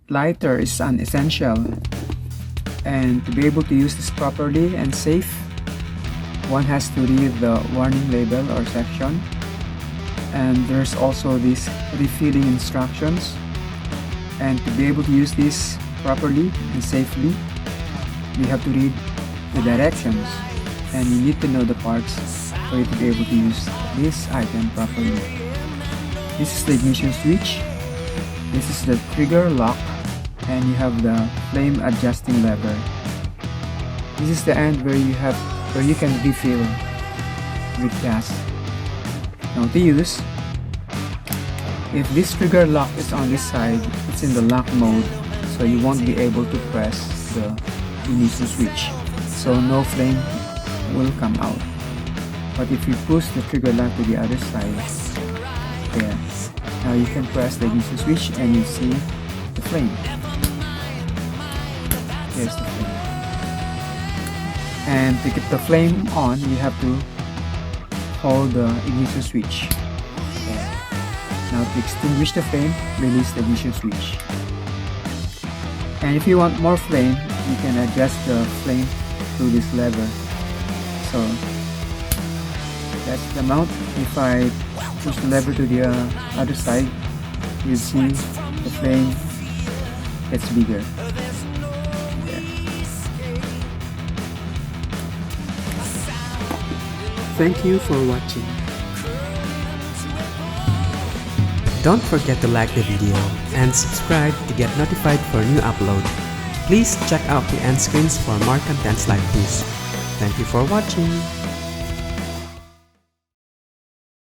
lighter is an essential, and to be able to use this properly and safe, one has to read the warning label or section, and there's also these refilling instructions. And to be able to use this properly and safely, you have to read the directions, and you need to know the parts for you to be able to use this item properly. This is the ignition switch, this is the trigger lock, and you have the flame adjusting lever. This is the end where you can refill with gas. Now to use, if this trigger lock is on this side, it's in the lock mode, so you won't be able to press the ignition switch, so no flame will come out. But if you push the trigger lock to the other side, there, now you can press the ignition switch and you see the flame. There's the flame. And to keep the flame on, you have to hold the ignition switch. There. Now to extinguish the flame, release the ignition switch. And if you want more flame, you can adjust the flame through this lever. So that's the amount. If I push the lever to the other side, you'll see the flame gets bigger. There. Thank you for watching. Don't forget to like the video and subscribe to get notified for new upload. Please check out the end screens for more contents like this. Thank you for watching.